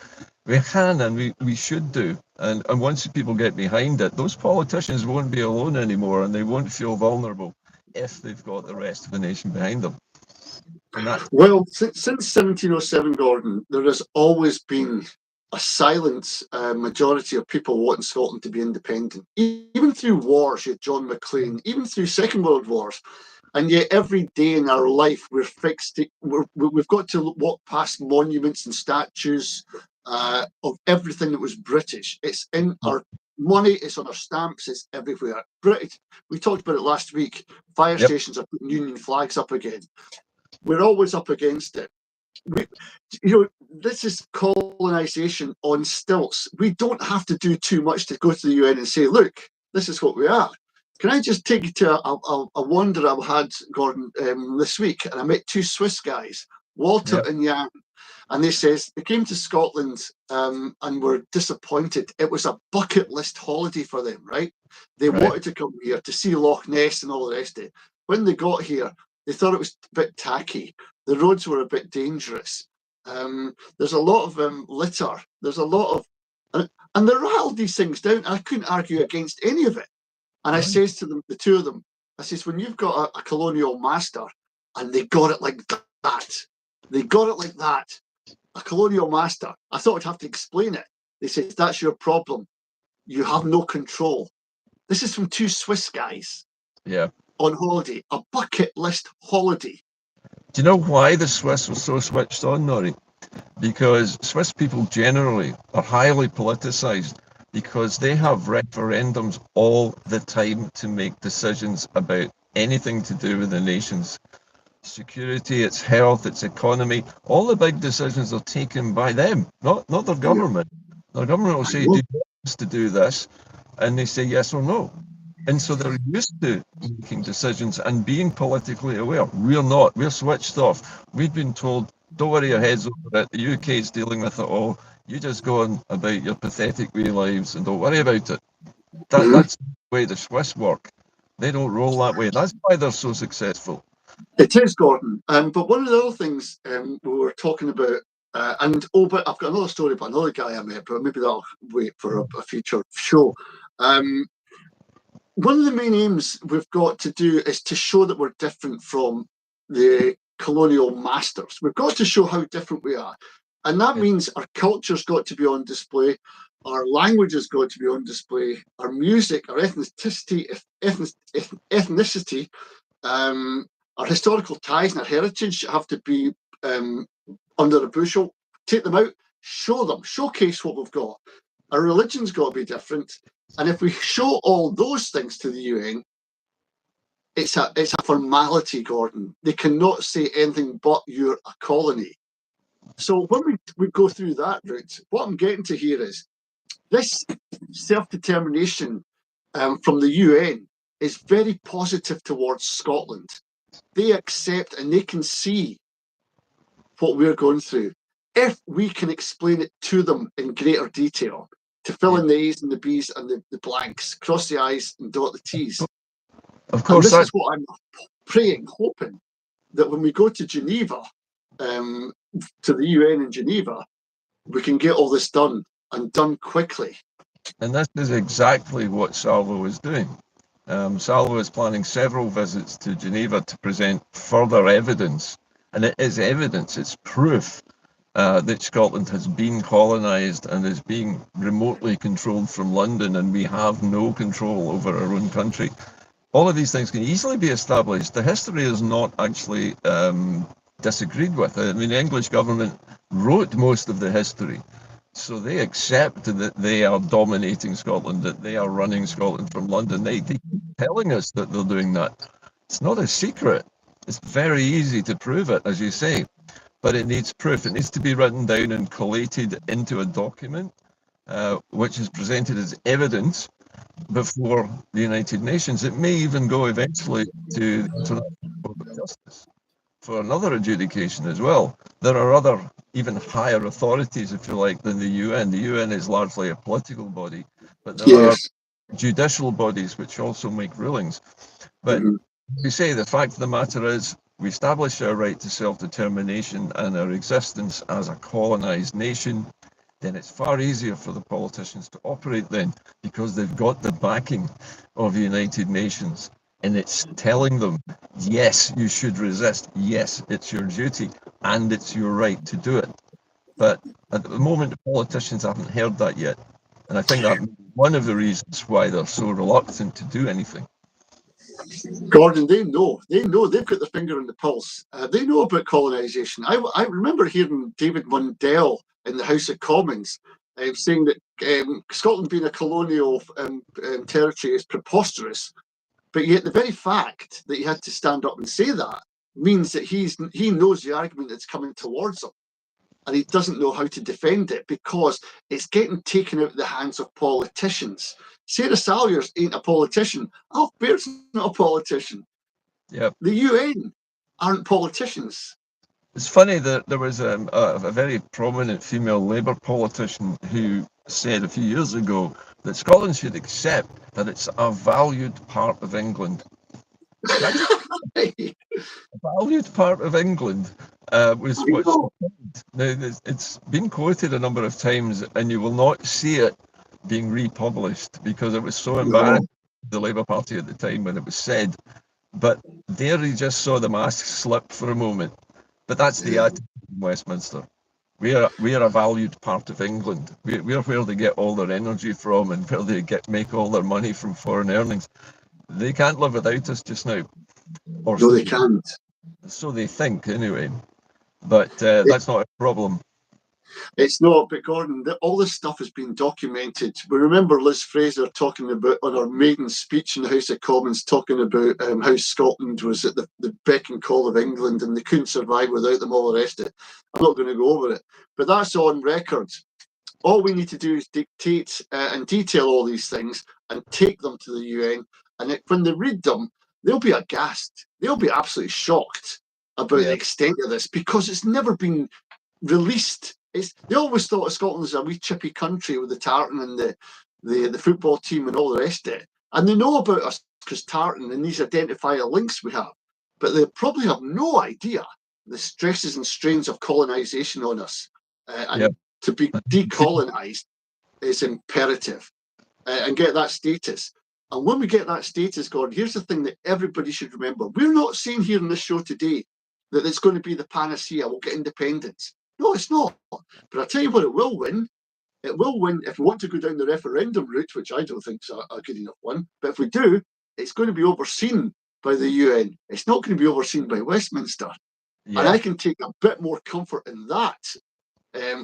We can, and we should do. And once people get behind it, those politicians won't be alone anymore, and they won't feel vulnerable if they've got the rest of the nation behind them. Well, since 1707, Gordon, there has always been a silent majority of people wanting Scotland to be independent. Even through wars, you had John Maclean, even through Second World Wars. And yet every day in our life, we've got to walk past monuments and statues of everything that was British. It's in our money, it's on our stamps, it's everywhere. British. We talked about it last week. Fire stations are putting Union flags up again. We're always up against it. This is colonisation on stilts. We don't have to do too much to go to the UN and say, look, this is what we are. Can I just take you to a wander I had, Gordon, this week? And I met two Swiss guys, Walter and Jan. And they came to Scotland and were disappointed. It was a bucket list holiday for them, right? They wanted to come here to see Loch Ness and all the rest of it. When they got here, they thought it was a bit tacky. The roads were a bit dangerous. There's a lot of litter. There's a lot of... And they rattled these things down. I couldn't argue against any of it. And I says to them, the two of them, I says, when you've got a colonial master and they got it like that, a colonial master, I thought I'd have to explain it. They said, that's your problem. You have no control. This is from two Swiss guys. Yeah. On holiday, a bucket list holiday. Do you know why the Swiss were so switched on, Norrie? Because Swiss people generally are highly politicised. because they have referendums all the time to make decisions about anything to do with the nation's security, its health, its economy. All the big decisions are taken by them, not their government. Their government will say, do you want us to do this? And they say yes or no. And so they're used to making decisions and being politically aware. We're not. We're switched off. We've been told, don't worry your heads over it. The UK is dealing with it all. You just go on about your pathetic wee lives and don't worry about it. That's the way the Swiss work. They don't roll that way. That's why they're so successful. It is, Gordon. But one of the other things we were talking about, but I've got another story about another guy I met, but maybe that'll wait for a future show. One of the main aims we've got to do is to show that we're different from the colonial masters. We've got to show how different we are. And that means our culture's got to be on display, our language has got to be on display, our music, our ethnicity, our historical ties and our heritage have to be under a bushel. Take them out, show them, showcase what we've got. Our religion's got to be different. And if we show all those things to the UN, it's a formality, Gordon. They cannot say anything but you're a colony. So when we go through that route, what I'm getting to here is this self-determination from the UN is very positive towards Scotland. They accept and they can see what we're going through. If we can explain it to them in greater detail, to fill in the A's and the B's and the blanks, cross the I's and dot the T's. Of course, and this is what I'm praying, hoping, that when we go to Geneva, to the UN in Geneva, we can get all this done and done quickly. And this is exactly what Salvo is doing. Salvo is planning several visits to Geneva to present further evidence, and it is evidence, it's proof that Scotland has been colonised and is being remotely controlled from London, and we have no control over our own country. All of these things can easily be established. The history is not actually disagreed with. I mean, the English government wrote most of the history, so they accept that they are dominating Scotland, that they are running Scotland from London. They keep telling us that they're doing that. It's not a secret. It's very easy to prove it, as you say, but it needs proof. It needs to be written down and collated into a document, which is presented as evidence before the United Nations. It may even go eventually to the International Court of Justice for another adjudication as well. There are other, even higher authorities, if you like, than the UN. The UN is largely a political body, but there are judicial bodies which also make rulings. But you say the fact of the matter is, we established our right to self-determination and our existence as a colonised nation. Then it's far easier for the politicians to operate then, because they've got the backing of the United Nations, and it's telling them, yes, you should resist, yes, it's your duty, and it's your right to do it. But at the moment, the politicians haven't heard that yet, and I think that's one of the reasons why they're so reluctant to do anything. Gordon, they know, they've got their finger on the pulse. They know about colonisation. I remember hearing David Mundell in the House of Commons saying that Scotland being a colonial territory is preposterous, but yet the very fact that he had to stand up and say that means that he knows the argument that's coming towards him, and he doesn't know how to defend it because it's getting taken out of the hands of politicians. Sarah Salyers ain't a politician. Alf Baird's not a politician. Yep. The UN aren't politicians. It's funny that there was a very prominent female Labour politician who said a few years ago that Scotland should accept that it's a valued part of England. A valued part of England was what's now, it's been quoted a number of times, and you will not see it being republished because it was so embarrassing to the Labour Party at the time when it was said. But there you just saw the mask slip for a moment. But that's the attitude in Westminster. We are a valued part of England. We're where they get all their energy from and where they make all their money from foreign earnings. They can't live without us just now. Or no, they can't. So they think, anyway. But that's not a problem. It's not, but Gordon, all this stuff has been documented. We remember Liz Fraser talking about, on her maiden speech in the House of Commons, talking about how Scotland was at the beck and call of England and they couldn't survive without them, all the rest of it. I'm not going to go over it, but that's on record. All we need to do is dictate and detail all these things and take them to the UN. And when they read them, they'll be aghast. They'll be absolutely shocked about the extent of this, because it's never been released. They always thought of Scotland as a wee chippy country with the tartan and the football team and all the rest of it. And they know about us because tartan and these identifier links we have. But they probably have no idea the stresses and strains of colonisation on us. To be decolonised is imperative and get that status. And when we get that status, Gordon, here's the thing that everybody should remember. We're not saying here in this show today that it's going to be the panacea, we'll get independence. No, it's not. But I'll tell you what, it will win. It will win if we want to go down the referendum route, which I don't think is a good enough one. But if we do, it's going to be overseen by the UN. It's not going to be overseen by Westminster. Yeah. And I can take a bit more comfort in that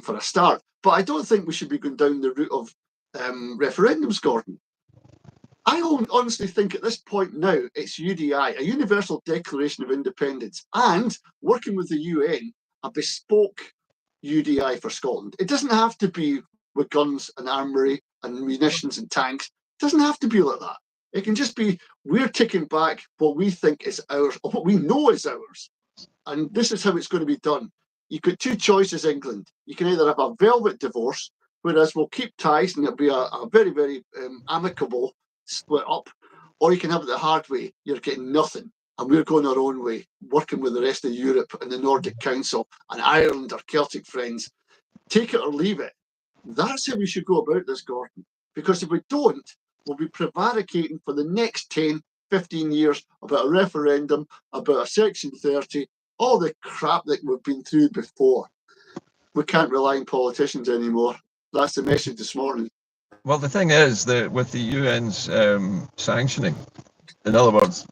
for a start. But I don't think we should be going down the route of referendums, Gordon. I honestly think at this point now, it's UDI, a Universal Declaration of Independence, and working with the UN, a bespoke UDI for Scotland. It doesn't have to be with guns and armoury and munitions and tanks. It doesn't have to be like that. It can just be, we're taking back what we think is ours, or what we know is ours. And this is how it's going to be done. You've got two choices, England. You can either have a velvet divorce, whereas we'll keep ties and it'll be a very, very amicable split up, or you can have it the hard way. You're getting nothing, and we're going our own way, working with the rest of Europe and the Nordic Council and Ireland, our Celtic friends. Take it or leave it. That's how we should go about this, Gordon, because if we don't, we'll be prevaricating for the next 10, 15 years about a referendum, about a Section 30, all the crap that we've been through before. We can't rely on politicians anymore. That's the message this morning. Well, the thing is that with the UN's sanctioning, in other words,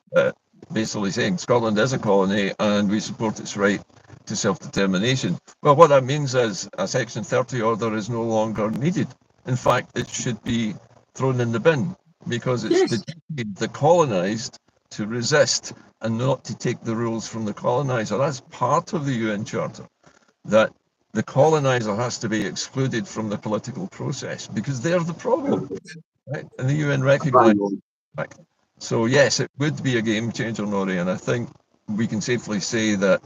basically saying Scotland is a colony and we support its right to self-determination. Well, what that means is a Section 30 order is no longer needed. In fact, it should be thrown in the bin, because it's the colonised to resist and not to take the rules from the coloniser. That's part of the UN Charter, that the coloniser has to be excluded from the political process because they're the problem, right? And the UN recognises that. So yes, it would be a game changer, Norrie, and I think we can safely say that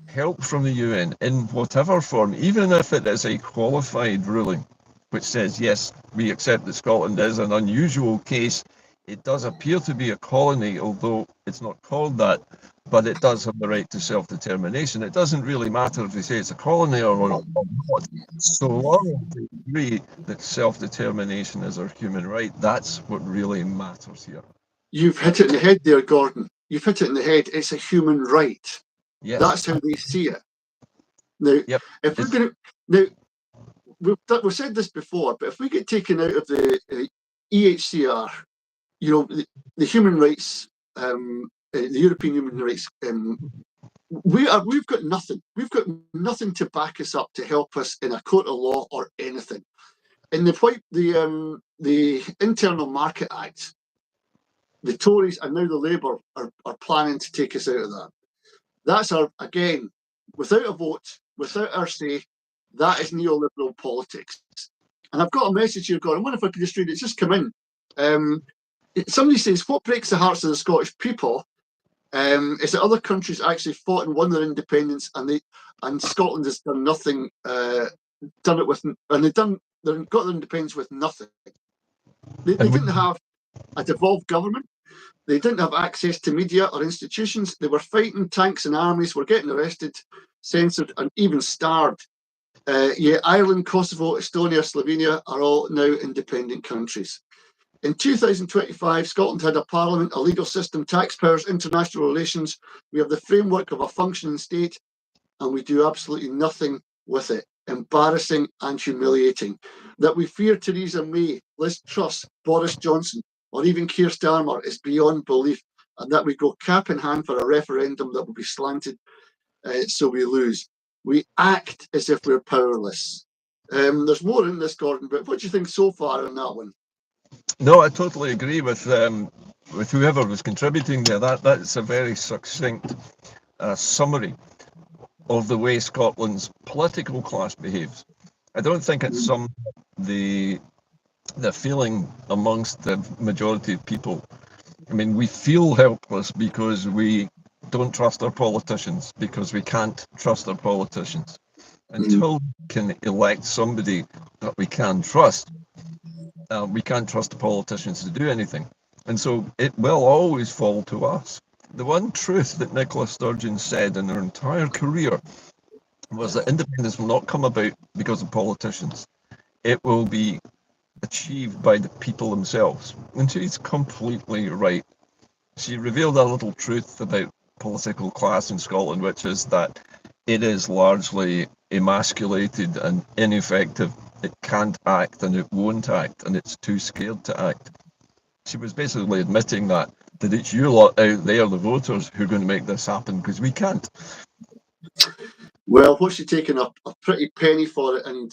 help from the UN in whatever form, even if it is a qualified ruling, which says, yes, we accept that Scotland is an unusual case. It does appear to be a colony, although it's not called that, but it does have the right to self-determination. It doesn't really matter if they say it's a colony or not, so long as they agree that self-determination is our human right. That's what really matters here. You've hit it in the head there, Gordon. You've hit it in the head. It's a human right. Yes. That's how they see it. Now, if we're going to... Now, we've said this before, but if we get taken out of the EHCR, you know, the human rights, the European human rights, we've got nothing. We've got nothing to back us up to help us in a court of law or anything. In the Internal Market Act, the Tories and now the Labour are planning to take us out of that. That's again, without a vote, without our say, that is neoliberal politics. And I've got a message here, Gordon. I wonder if I could just read it. It's just come in. Somebody says, what breaks the hearts of the Scottish people is that other countries actually fought and won their independence, and Scotland has done nothing, they've got their independence with nothing. They didn't have a devolved government. They didn't have access to media or institutions. They were fighting tanks and armies, were getting arrested, censored, and even starved. Yet Ireland, Kosovo, Estonia, Slovenia are all now independent countries. In 2025, Scotland had a parliament, a legal system, tax powers, international relations. We have the framework of a functioning state, and we do absolutely nothing with it. Embarrassing and humiliating. That we fear Theresa May, Liz Truss, Boris Johnson, or even Keir Starmer is beyond belief, and that we go cap in hand for a referendum that will be slanted so we lose. We act as if we're powerless. There's more in this, Gordon, but what do you think so far on that one? No, I totally agree with whoever was contributing there. That's a very succinct summary of the way Scotland's political class behaves. I don't think it's the feeling amongst the majority of people. I mean, we feel helpless because we don't trust our politicians, because we can't trust our politicians. Until we can elect somebody that we can trust, we can't trust the politicians to do anything. And so it will always fall to us. The one truth that Nicola Sturgeon said in her entire career was that independence will not come about because of politicians. It will be achieved by the people themselves. And she's completely right. She revealed a little truth about political class in Scotland, which is that it is largely emasculated and ineffective. It can't act and it won't act, and it's too scared to act. She was basically admitting that it's you lot out there, the voters, who are going to make this happen, because we can't. Well, what's she taking a pretty penny for it and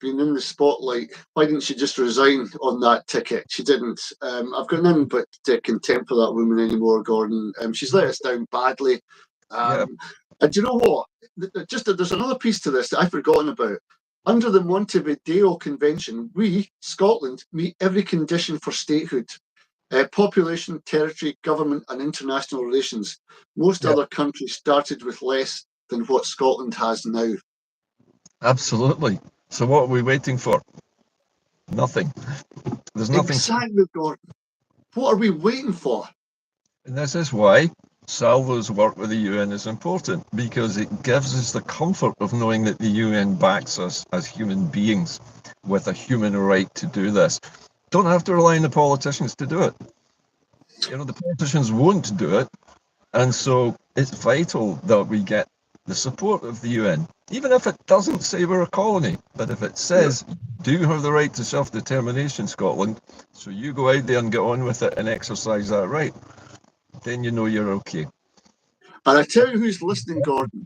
being in the spotlight? Why didn't she just resign on that ticket? She didn't. I've got nothing but contempt for that woman anymore, Gordon. She's let us down badly. And do you know what? There's another piece to this that I've forgotten about. Under the Montevideo Convention, we, Scotland, meet every condition for statehood. Population, territory, government and international relations. Most other countries started with less than what Scotland has now. Absolutely. So what are we waiting for? Nothing. There's nothing. Exactly, Gordon. What are we waiting for? And this is why Salvo's work with the UN is important, because it gives us the comfort of knowing that the UN backs us as human beings with a human right to do this. Don't have to rely on the politicians to do it. You know, the politicians won't do it. And so it's vital that we get the support of the UN, even if it doesn't say we're a colony. But if it says, do have the right to self-determination, Scotland, so you go out there and get on with it and exercise that right, then you know you're okay. And I tell you who's listening, Gordon.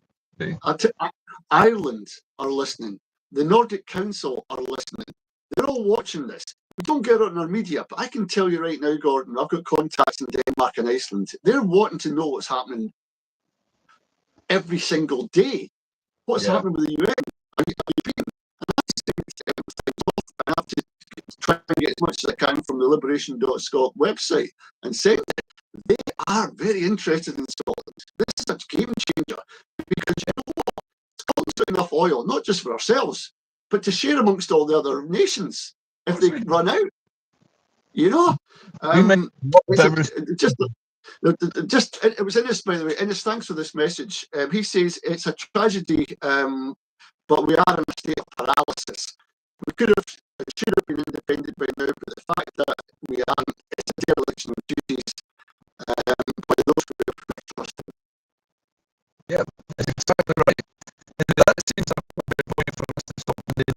Ireland are listening. The Nordic Council are listening. They're all watching this. We don't get it on our media, but I can tell you right now, Gordon, I've got contacts in Denmark and Iceland. They're wanting to know what's happening every single day. What's happening with the UN? Are you being? I have to try and get as much as I can from the liberation.scot website and send it. They are very interested in Scotland. This is a game changer because you know what? Scotland's got enough oil, not just for ourselves, but to share amongst all the other nations if they run out. You know, it was in this, by the way. Innes, thanks for this message. He says it's a tragedy, but we are in a state of paralysis. We should have been independent by now, but the fact that we aren't, it's a dereliction of duties by those who are trusted. Yeah, that's exactly right. And that seems a good point for us to stop today.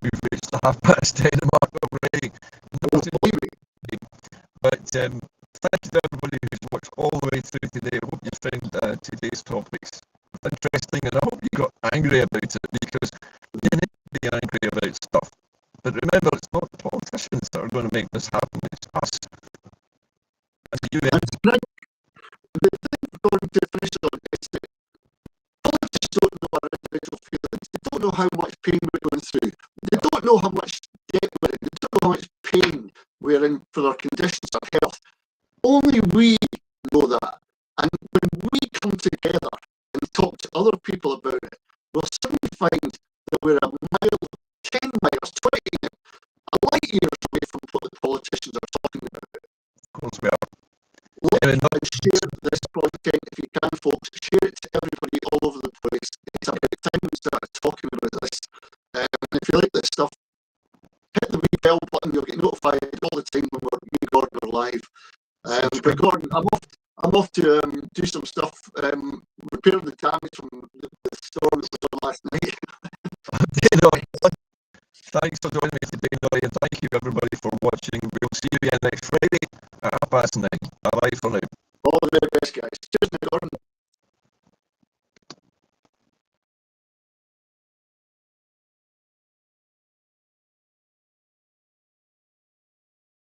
We've reached the 10:30 mark already. But thank you to everybody who's watched all the way through today. I hope you found today's topics interesting, and I hope you got angry about it, because you need to be angry about stuff. But remember, it's not the politicians that are going to make this happen, it's us. And the UN. The thing going to finish on is that politicians don't know our individual feelings. They don't know how much pain we're going through. They don't know how much debt we're in. They don't know how much pain we're in for our conditions, our health. Only we know that. And when we come together and talk to other people about it, we'll suddenly find that we're a mile, 10 miles, 20, a light years away from what the politicians are talking about. Of course we are. And share this content if you can, folks. Share it to everybody all over the place. It's about time we start talking about this. And if you like this stuff, hit the wee bell button. You'll get notified all the time when me and Gordon are live. But Gordon, I'm off to do some stuff, repair the damage from the storm that was on last night. Thanks for joining me today, Norrie, and thank you everybody for watching. We'll see you again next Friday at 9:30. Bye-bye for now. All the very best, guys.